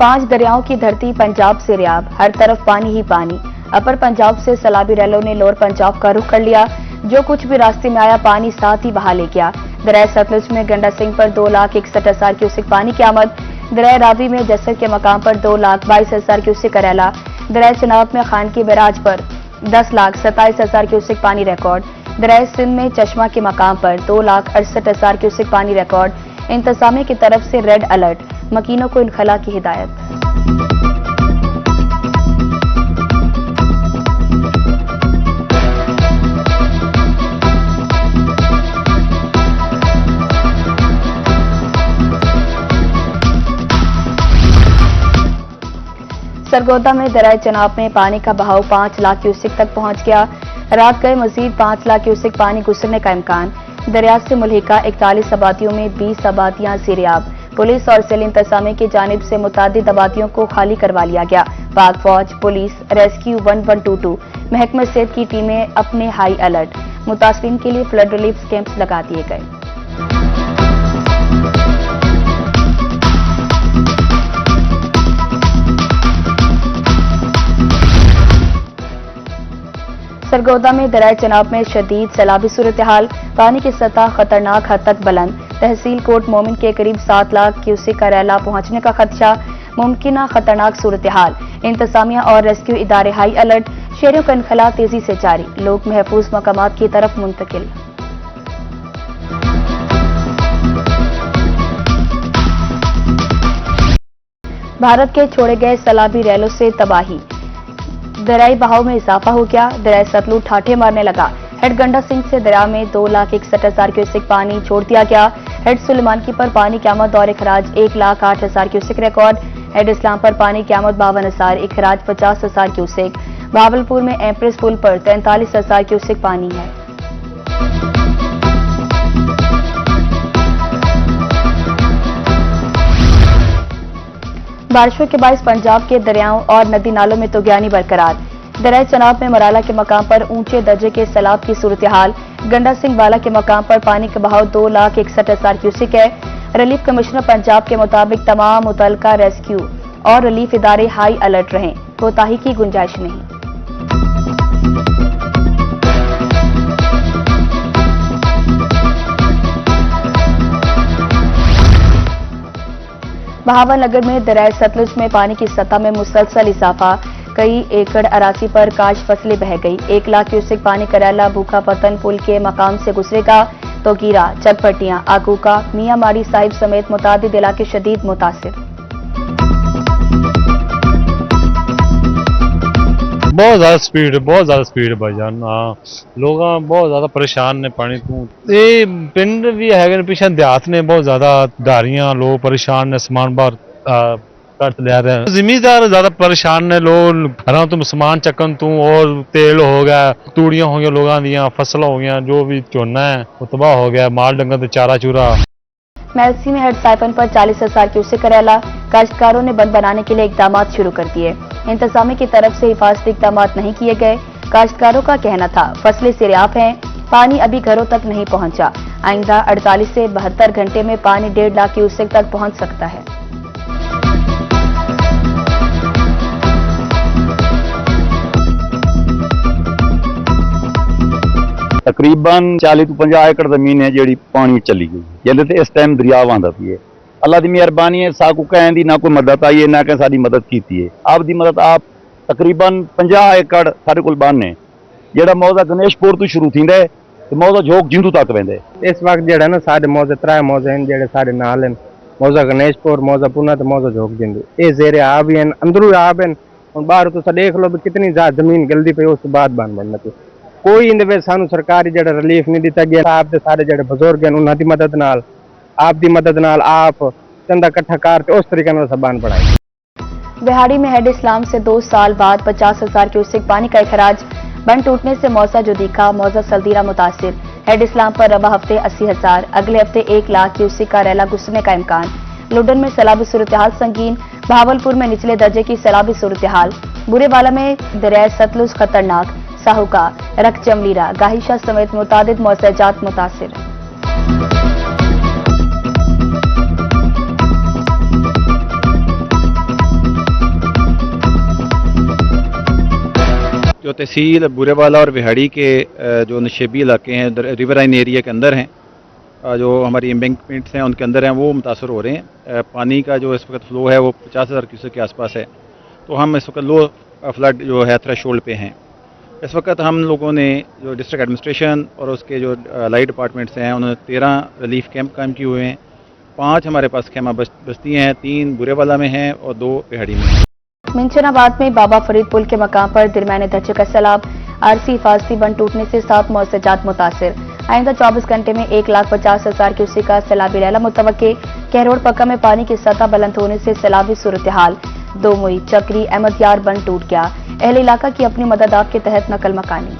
5 दरियाओं की धरती पंजाब से रियाब, हर तरफ पानी ही पानी। अपर पंजाब से सैलाबी रैलों ने लोअर पंजाब का रुख कर लिया। जो कुछ भी रास्ते में आया पानी साथ ही बहा ले गया। दरिया सतलुज में गंडा सिंह पर 2,61,000 क्यूसेक पानी की आमद। दरिया रावी में जसर के मकाम पर 2,22,000 क्यूसेक करेला। दरिया चनाब में खान की बैराज पर 10,27,000 क्यूसेक पानी रिकॉर्ड। दरिया सिंध में चश्मा के मकाम पर 2,68,000 क्यूसेक पानी रिकॉर्ड। इंतजामिया की तरफ से रेड अलर्ट, मकीनों को इनखला की हिदायत। सरगोदा में दरिया चनाब में पानी का बहाव 5 लाख क्यूसेक तक पहुंच गया। रात गए मजीद 5 लाख क्यूसेक पानी गुजरने का इम्कान। दरिया से मुल्हिका 41 आबादियों में 20 आबादियां सिरियाब। पुलिस और सेल इंतजामिया की जानिब से मुतादिद आबादियों को खाली करवा लिया गया। पाक फौज, पुलिस, रेस्क्यू 1122, महकमा सेहत की टीमें अपने हाई अलर्ट। मुतासरीन के लिए फ्लड रिलीफ कैंप्स लगा दिए गए। सरगोदा में दरिया चनाब में शदीद सैलाबी सूरत हाल। पानी की सतह खतरनाक हद तक बुलंद। तहसील कोट मोमिन के करीब 7 लाख क्यूसेक करेला पहुंचने का खदशा। मुमकिन खतरनाक सूरत हाल। इंतजामिया और रेस्क्यू इदारे हाई अलर्ट। शहरों का इनखला तेजी से जारी। लोग महफूज मकामात की तरफ मुंतकिल। भारत के छोड़े गए सैलाबी रैलों से तबाही। दरियाई बहाव में इजाफा हो गया। दरिया सतलुज ठाठे मारने लगा। हेड गंडा सिंह से दरिया में 2,61,000 क्यूसेक पानी छोड़ दिया गया। हेड सुलेमानकी पर पानी की आमद और खराज 1,08,000 क्यूसेक रिकॉर्ड। हेड इस्लाम पर पानी की आमद 52,000, खराज 50,000 क्यूसेक। भावलपुर में एम्प्रेस पुल पर 43,000 क्यूसेक पानी है। बारिशों के बायस पंजाब के दरियाओं और नदी नालों में तुगयानी बरकरार। दरिया चनाब में मराला के मकाम पर ऊंचे दर्जे के सैलाब की सूरत हाल। गंडा सिंह वाला के मकाम पर पानी का बहाव 2,61,000 क्यूसेक है। रिलीफ कमिश्नर पंजाब के मुताबिक तमाम मुतल्लिका रेस्क्यू और रिलीफ इदारे हाई अलर्ट रहें। कोताही की गुंजाइश नहीं। बहावलनगर में दरिया सतलुज में पानी की सतह में मुसलसल इजाफा। कई एकड़ अरासी पर काश फसलें बह गई। 1 लाख क्यूसेक पानी करेला भूखा पतन पुल के मकाम से गुजरेगा तो गिरा। चकपटियां, आकूका, मियां माड़ी साहिब समेत मुतादिद इलाके शदीद मुतासिर। बहुत ज्यादा स्पीड भाईजान। लोग बहुत ज्यादा परेशान ने पानी तो। ये पिंड भी है पिछले देहात ने बहुत ज्यादा धारियां लोग परेशान ने। समान बाहर कट लिया रहे हैं। जिमीदार ज्यादा परेशान ने। लोग घरों तुम समान चकन तू और तेल हो गया, तूड़ियां हो गई, लोगों दियां फसल हो गई, जो भी झोना है वो तबाह हो गया। माल डंगर चारा चूरा। मेलसी में हेड साइफन पर 40,000 क्यूसेक करेला। काश्तकारों ने बंद बनाने के लिए इकदाम शुरू कर दिए। इंतजामिया की तरफ से हिफाजती इकदाम नहीं किए गए। काश्तकारों का कहना था फसलें सिरियाब हैं, पानी अभी घरों तक नहीं पहुंचा। आइंदा 48 से 72 घंटे में पानी 1.5 लाख क्यूसेक तक पहुंच सकता है। तकरीबन 40 ਤੋਂ 50 एकड़ जमीन है जी पानी चली गई। जिहदे इस टाइम दरिया आंदा पई है। अल्लाह की मेहरबानी है, साकू कहन दी ना कोई मदद आई है ना कि साडी मदद की है। आप दी मदद आप तकरीबन 50 एकड़ साढ़े कोल बन है जिहड़ा मौजा गणेशपुर तो शुरू थींदा है ते मौजा जोग जिंदू तक वेंदे। इस वक्त जिहड़ा ना साडे मौजे 3 मौजे हैं जिहड़े साडे नाल हैं। मौजा गणेशपुर, मौजा पुना ते मौजा जोग जिंदू। ये जेरे आ भी हैं, अंदरू आ भी हैं। हुण बाहर तो देख लो भी कितनी ज्यादा जमीन गलदी पई, उस बाद बनना पई। कोई इंदे विच सानू सरकारी जिहड़ा रिलीफ नहीं दिता गया। आप दे सारे जिहड़े बुजुर्ग हैं उन्हां दी मदद नाल, आप दी मदद नाल आप चंदा इकट्ठा करते उस तरीके नाल सबन बढ़ाई। बिहाड़ी में हेड इस्लाम से 2 साल बाद 50,000 क्यूसेक पानी का खराज। बंद टूटने से मौजा जुदीका, मौजा सल्दीरा मुतासिर। हेड इस्लाम पर रबा हफ्ते 80,000, अगले हफ्ते 1 लाख क्यूसेक का रैला गुजरने का इम्कान। लुडन में सैलाबी सूरत हाल संगीन। भावलपुर में निचले दर्जे की सैलाबी सूरत हाल। बुरेवाला में दरिया सतलुज खतरनाक। साहुका, रख चमलीरा, गाहिशा समेत मुतादिद मौसजात मुतासिर। तहसील बुरेवाला और विहाड़ी के जो नशेबी इलाके हैं रिवराइन एरिया के अंदर हैं, जो हमारी एम्बैंकमेंट्स हैं उनके अंदर हैं, वो मुतासर हो रहे हैं। पानी का जो इस वक्त फ़्लो है वो 50,000 क्यूसेक के आसपास है। तो हम इस वक्त लो फ्लड जो है थ्रेशोल्ड पे हैं। इस वक्त हम लोगों ने जो डिस्ट्रिक्ट एडमिनिस्ट्रेशन और उसके जो लाई डिपार्टमेंट्स हैं उन्होंने 13 रिलीफ कैंप कायम किए हुए हैं। 5 हमारे पास खेमा बस्तियाँ हैं, 3 बुरेवाला में हैं और 2 बिहाड़ी में हैं। मिंचनाबाद में बाबा फरीद पुल के मकाम पर दरमियाने दर्जे का सैलाब, आरसी हिफाजती बंद टूटने से 7 मौसजात मुतासिर। आइंदा 24 घंटे में 1,50,000 क्यूसेक का सैलाबी रैला मुतवक्के। कहरोड़ पक्का में पानी की सतह बुलंद होने से सैलाबी सूरत हाल। 2 मुई चक्री अहमद यार बंद टूट गया। अहले इलाका की अपनी मदद आप के तहत नकल मकानी।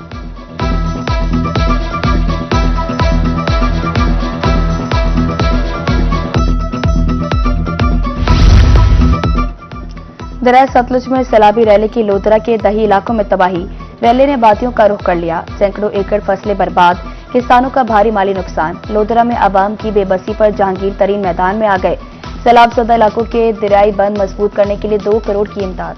दरिया सतलुज में सैलाबी रैले की लोधरा के दही इलाकों में तबाही। रैले ने बातियों का रुख कर लिया। सैकड़ों एकड़ फसलें बर्बाद, किसानों का भारी माली नुकसान। लोधरा में आवाम की बेबसी पर जहांगीर तरीन मैदान में आ गए। सैलाब ज़दा इलाकों के दरियाई बंद मजबूत करने के लिए 2 करोड़ की इमदाद।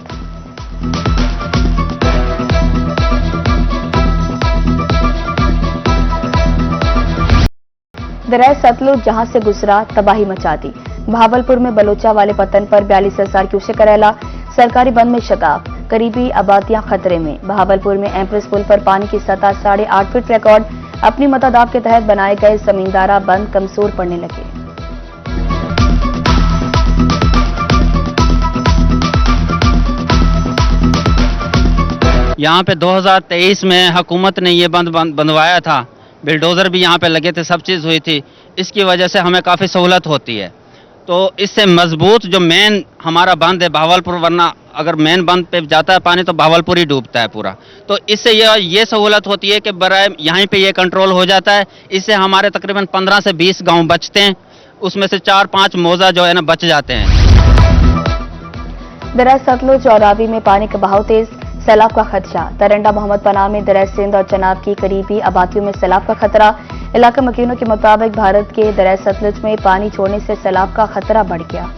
दरिया सतलुज जहां से गुजरा तबाही मचा दी। भावलपुर में बलोचा वाले पतन पर 42,000 क्यूसेक का रैला। सरकारी बंद में शगाफ, करीबी आबादियां खतरे में। भावलपुर में एम्प्रेस पुल पर पानी की सतह 8.5 फीट रिकॉर्ड। अपनी मदद आप के तहत बनाए गए जमींदारा बंद कमजोर पड़ने लगे। यहाँ पे 2023 में हुकूमत ने ये बंधवाया था, बिल्डोजर भी यहाँ पे लगे थे, सब चीज़ हुई थी। इसकी वजह से हमें काफ़ी सहूलत होती है। तो इससे मजबूत जो मेन हमारा बंद है भावलपुर, वरना अगर मेन बंद पे जाता है पानी तो भावलपुर ही डूबता है पूरा। तो इससे ये सहूलत होती है कि बराए यहीं पे ये कंट्रोल हो जाता है। इससे हमारे तकरीबन 15 से 20 गांव बचते हैं, उसमें से 4-5 मौजा जो है ना बच जाते हैं। दरिया सतलुज और रावी में पानी का बहाव तेज, सैलाब का खदशा। तरंडा मोहम्मद पनाह में दरिया सिंध और चनाब की करीबी आबादियों में सैलाब का खतरा। इलाका मकीनों के मुताबिक भारत के दरिया सतलुज में पानी छोड़ने से सैलाब का खतरा बढ़ गया।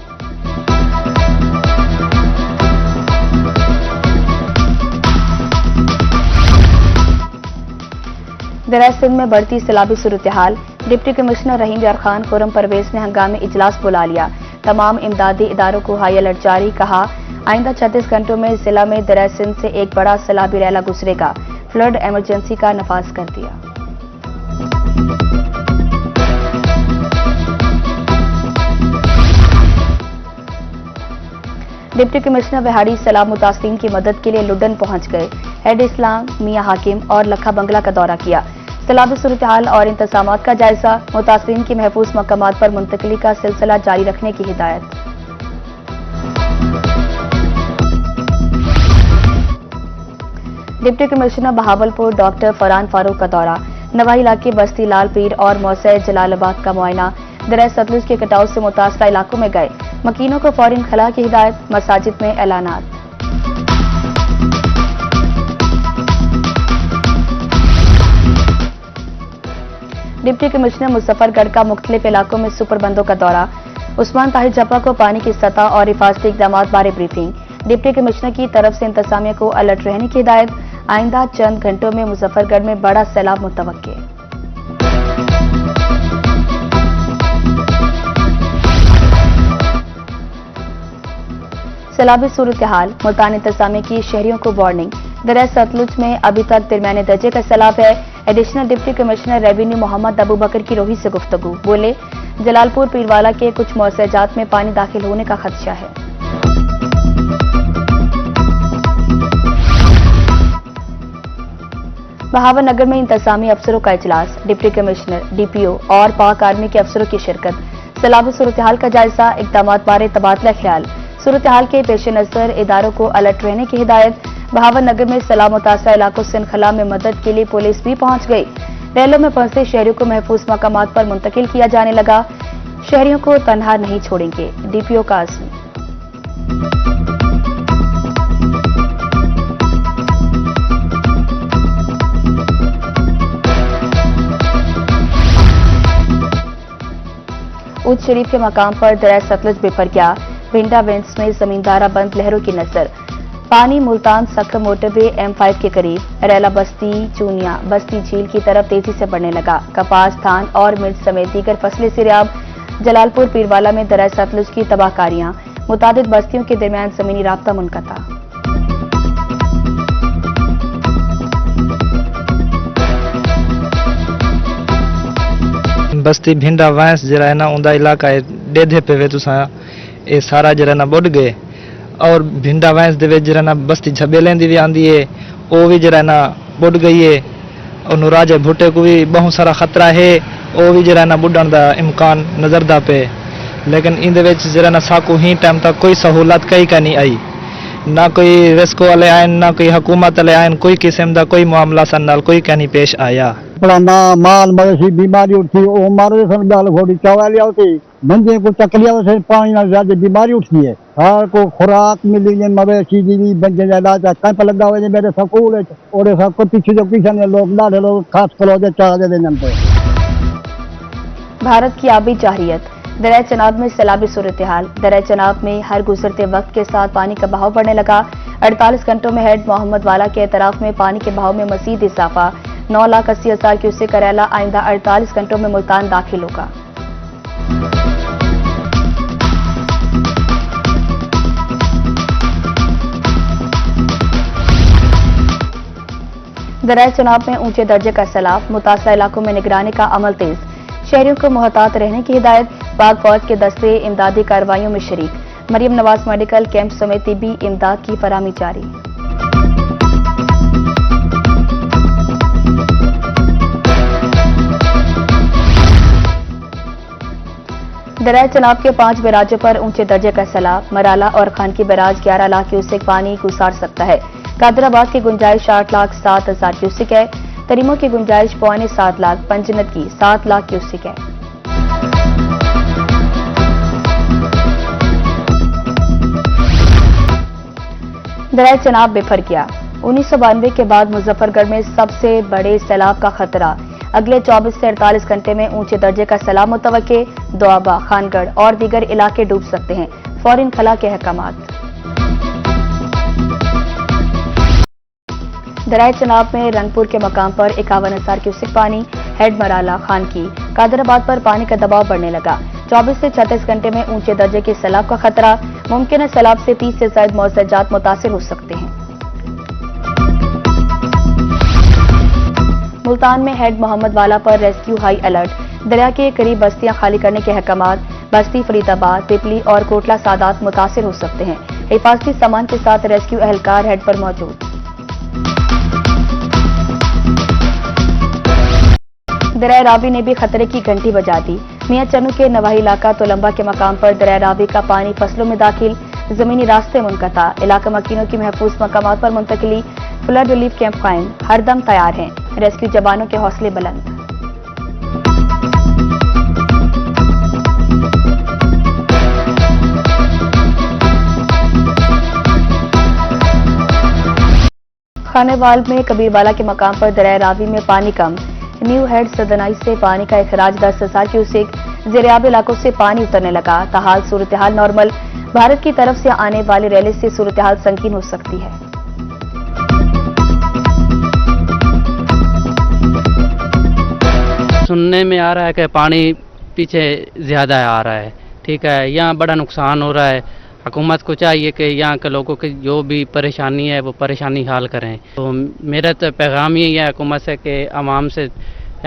दरिया सिंध में बढ़ती सैलाबी सूरत हाल। डिप्टी कमिश्नर रहीम यार खान खुरम परवेज ने हंगामी इजलास बुला लिया। तमाम इमदादी इदारों को हाई अलर्ट जारी, कहा आइंदा 36 घंटों में जिला में दरिया सिंध से एक बड़ा सैलाबी रैला गुजरेगा। फ्लड इमरजेंसी का नफाज कर दिया। डिप्टी कमिश्नर बिहाड़ी सैलाब मुतासिरीन की मदद के लिए लुडन पहुंच गए। हेड इस्लाम मियां हाकिम और लखा बंगला का दौरा किया। सैलाबी सूरत हाल और इंतजामात का जायजा, मुतासिरीन की महफूज मकामात पर मुंतकिली का सिलसिला जारी रखने की हिदायत। Deputy commissioner Bahawalpur doctor Farhan Farooq का दौरा। नवाही इलाके बस्ती लाल पीर और मौसे जलालाबाद का मुआयना। दरिया सतलुज के कटाव से मुतासरा इलाकों में गए। मकीनों को फौरन खला की हिदायत, मसाजिद में ऐलानात। डिप्टी कमिश्नर मुजफ्फरगढ़ का मुख्तलिफ इलाकों में सुपरबंदों का दौरा। उस्मान ताहिर जप्पा को पानी की सतह और हिफाजती इक़दामात बारे ब्रीफिंग। डिप्टी कमिश्नर की तरफ से इंतजामिया को अलर्ट रहने की हिदायत। आइंदा चंद घंटों में मुजफ्फरगढ़ में बड़ा सैलाब मुतवक्के। सैलाबी सूरत हाल, मुल्तान इंतजामिया की शहरियों को वार्निंग। दरिया सतलुज में अभी तक दरमियाने दर्जे का सैलाब है। Additional deputy commissioner revenue Mohammad Abu Bakar की रोही से गुफ्तगू, बोले जलालपुर पीरवाला के कुछ मौसजात में पानी दाखिल होने का खदशा है। बहावलनगर में इंतजामी अफसरों का इजलास। डिप्टी कमिश्नर, डीपीओ और पाक आर्मी के अफसरों की शिरकत। सैलाबी सूरत हाल का जायजा, इक़दामात बारे तबादला ख्याल। सूरत हाल के पेश नजर इदारों को अलर्ट रहने की हिदायत। बहावलनगर में सैलाब मुतासरा इलाकों से इनखला में मदद के लिए पुलिस भी पहुंच गई। रैलों में फंसे शहरियों को महफूज मकामात पर मुंतकिल किया जाने लगा। शहरियों को तनहा नहीं छोड़ेंगे, डीपीओ का आज़म। उच्च शरीफ के मकाम पर दरिया सतलुज बिफर गया। भिंडा वेंस में जमींदारा बंद लहरों की नजर। पानी मुल्तान सक्र मोटरवे M5 के करीब रैला बस्ती चूनिया बस्ती झील की तरफ तेजी से बढ़ने लगा। कपास, धान और मिर्च समेत दीगर फसलें सिरयाब। जलालपुर पीरवाला में दरिया सतलुज की तबाहकारियां, मुतादिद बस्तियों के दरमियान जमीनी राब्ता मुनक़ता। बस्ती भिंडा वैंस जरा है ना उंदा इलाका है डेधे पे वे तुसा ये सारा जरा ना बुढ़ गए और भिंडा वैंस दे जरा ना बस्ती झबेलें दी भी आंदी है वो भी जरा ना बुढ़ गई है और नुराज भुट्टे को भी बहुत सारा खतरा है वो भी जरा ना बुढ़न दा इम्कान नजर दा पे लेकिन इन दे विच जरा ना साकू ही टाइम तक कोई सहूलत कहीं का नहीं आई ना कोई रेस्को वाले आए ना कोई हुकूमत वाले आए कोई किस्म दा कोई मामला सन नाल कोई कहनी पेश आया। ना माल मवेशी बीमारी उठती वो मारे सन गाल घोड़ी चवाली होती मंजे को चकलिया से पानी ना ज्यादा बीमारी उठती है। हर को खुराक मिली है मवेशी की भी बंजे इलाज कैंप लगा हुए मेरे स्कूल और सबको पीछे जो पीछे लोग लाड़े लोग खास कलो चाह दे देने पे। भारत की आबी जाहिरियत, दरिया चनाब में सैलाबी सूरत हाल। दरिया चनाब में हर गुजरते वक्त के साथ पानी का बहाव बढ़ने लगा। 48 घंटों में हेड मोहम्मद वाला के एतराफ में पानी के बहाव में मजीद इजाफा। 9,80,000 क्यूसेक करेला आइंदा 48 घंटों में मुल्तान दाखिल होगा। दरिया चनाब में ऊंचे दर्जे का सैलाब, मुतासरा इलाकों में निगरानी का अमल तेज। शहरियों को मुहतात रहने की हिदायत। पाक फौज के दस्ते इमदादी कार्रवाइयों में शरीक। मरियम नवाज मेडिकल कैंप समेत तिब्बी इमदाद की फराहमी जारी। दरिया चनाब के 5 बैराजों पर ऊंचे दर्जे का सैलाब। मराला और खान की बैराज 11 लाख क्यूसेक पानी गुजार सकता है। कादराबाद की गुंजाइश 8,07,000 क्यूसेक है। तरीमों की गुंजाइश 7.25 लाख, पंजनत की 7 लाख क्यूसेक है। दरिया चनाब बिफर गया। 1992 के बाद मुजफ्फरगढ़ में सबसे बड़े सैलाब का खतरा। अगले 24 से 48 घंटे में ऊंचे दर्जे का सैलाब मुतवक्के। दोआबा, खानगढ़ और दीगर इलाके डूब सकते हैं। फौरन खला के अहकामात। दरिया चनाब में रंगपुर के मकाम पर 51,000 क्यूसेक पानी। हेड मराला, खान की, कादराबाद पर पानी का दबाव बढ़ने लगा। 24 से 36 घंटे में ऊंचे दर्जे के सैलाब का खतरा। मुमकिन सैलाब से 30 से ज्यादा मौसजात मुतासिर हो सकते हैं। मुल्तान में हेड मोहम्मद वाला पर रेस्क्यू हाई अलर्ट। दरिया के करीब बस्तियां खाली करने के अहकामात। बस्ती फरीदाबाद, पिपली और कोटला सादात मुतासिर हो सकते हैं। हिफाजती सामान के साथ रेस्क्यू एहलकार हेड पर मौजूद। दरिया रावी ने भी खतरे की घंटी बजा दी। मियां चन्नू के नवाही इलाका तोलंबा के मकाम पर दरिया रावी का पानी फसलों में दाखिल। जमीनी रास्ते मुनक़ता। इलाका मकीनों की महफूज मकामात पर मुंतकिली। फ्लड रिलीफ कैंप कायम, हरदम तैयार हैं। रेस्क्यू जवानों के हौसले बुलंद। खानेवाल में कबीरवाला के मकाम पर दरिया रावी में पानी कम। न्यू हेड सदनाई से पानी का इखराज 10,000 क्यूसेक। ज़ेरियाब इलाकों से पानी उतरने लगा। ताहाल सूरत हाल नॉर्मल। भारत की तरफ से आने वाली रैली से सूरत हाल संगीन हो सकती है। सुनने में आ रहा है कि पानी पीछे ज़्यादा आ रहा है, ठीक है, यहाँ बड़ा नुकसान हो रहा है। हुकूमत को चाहिए कि यहाँ के लोगों की जो भी परेशानी है वो परेशानी हाल करें। तो मेरा तो पैगाम यही है हुकूमत से कि आवाम से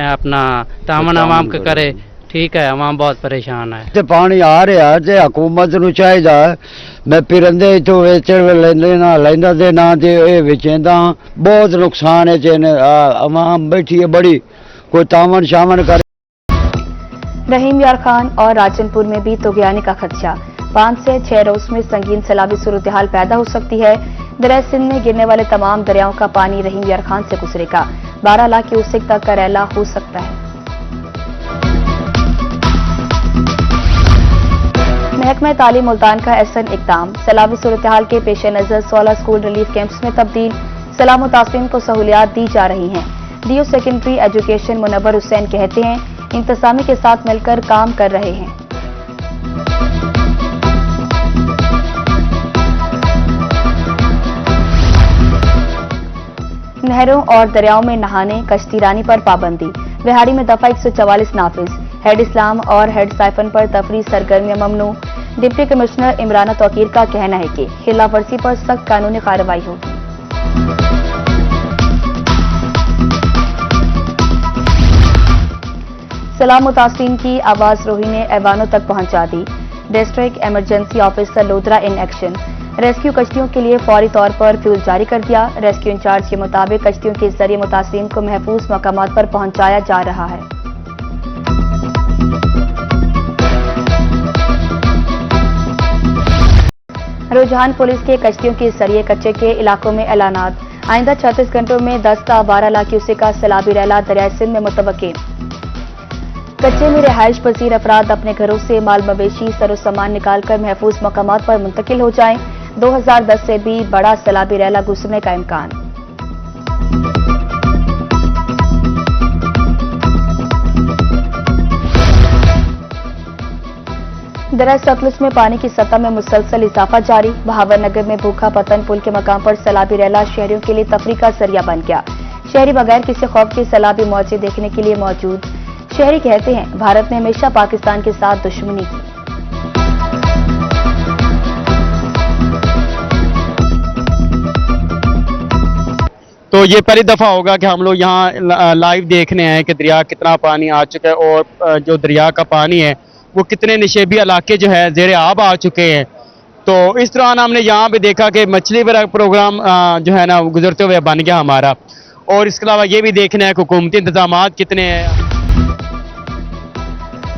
अपना तामन आवाम के करे, ठीक है, आवाम बहुत परेशान है। ते पानी आ रहा है हुकूमत नूं चाहिदा मैं पिरंदे इथों वेचण लैंदा ते ना ते वेचेंदा। बहुत नुकसान है। आवाम बैठी है बड़ी, कोई तामन शामन करे। रहीम यार खान और राजनपुर में भी तुगयानी का खदशा। 5 से 6 रोज में संगीन सैलाबी सूरत हाल पैदा हो सकती है। दरिया सिंध में गिरने वाले तमाम दरियाओं का पानी रहीम यार खान से गुजरेगा। 12 लाख क्यूसेक तक का रैला हो सकता है। महकमा तालीम मुल्तान का एहसन इक़दाम। सैलाबी सूरत हाल के पेश नजर 16 स्कूल रिलीफ कैंप्स में तब्दील। सैलाब मुतासिरीन को सहूलियात दी जा रही हैं। DO secondary education Munawwar Hussain कहते हैं इंतजामी के साथ मिलकर काम कर रहे हैं। नहरों और दरियाओं में नहाने, कश्तीरानी पर पाबंदी। बिहारी में दफा 144 नाफिज। हेड इस्लाम और हेड साइफन पर तफरी सरगर्मियां ममनू। डिप्टी कमिश्नर इमराना तौकीर का कहना है कि खिलाफवर्जी पर सख्त कानूनी कार्रवाई होगी। सैलाब मुतासिरीन की आवाज रोही ने ऐवानों तक पहुंचा दी। डिस्ट्रिक्ट इमरजेंसी ऑफिसर लोधरा इन एक्शन। रेस्क्यू कश्तियों के लिए फौरी तौर पर फ्यूल जारी कर दिया। रेस्क्यू इंचार्ज के मुताबिक कश्तियों के जरिए मुतासिरीन को महफूज मकामात पर पहुंचाया जा रहा है। रुझान पुलिस के कश्तियों के जरिए कच्चे के इलाकों में ऐलानात। आइंदा 36 घंटों में 10 का 12 लाख क्यूसेक का सैलाबी रैला दरियाए सिंध में मुतवक्किल। कच्चे में रिहाइश पजीर अफराद अपने घरों से माल मवेशी सरो सामान निकालकर महफूज मकामात पर मुंतकिल हो जाएं। 2010 से भी बड़ा सैलाबी रैला गुजरने का इम्कान। दरिया सतलुज में पानी की सतह में मुसलसल इजाफा जारी। बहावर नगर में भूखा पतन पुल के मकाम पर सैलाबी रैला शहरियों के लिए तफरीह का जरिया बन गया। शहरी बगैर किसी खौफ के सैलाबी मौजे देखने के लिए मौजूद। शहरी कहते हैं भारत ने हमेशा पाकिस्तान के साथ दुश्मनी की। तो ये पहली दफ़ा होगा कि हम लोग यहाँ लाइव देखने आए कि दरिया कितना पानी आ चुका है और जो दरिया का पानी है वो कितने निशेबी इलाके जो है ज़ेरे आब आ चुके हैं। तो इस दौरान हमने यहाँ पे देखा कि मछली प्रोग्राम जो है ना गुजरते हुए बन गया हमारा। और इसके अलावा ये भी देखना है कि हुकूमती इंतजाम कितने हैं।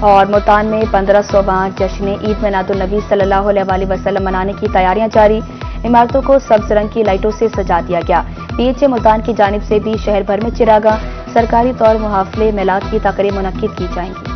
और मुल्तान में 1500वां जश्न ईद मिलादुन्नबी सल्लल्लाहु अलैहि वसल्लम मनाने की तैयारियां जारी। इमारतों को सब्ज रंग की लाइटों से सजा दिया गया। पीएचए मुल्तान की जानिब से भी शहर भर में चिरागा सरकारी तौर मुहाफले मिलाद की तकरीब मुनक्किद की जाएंगी।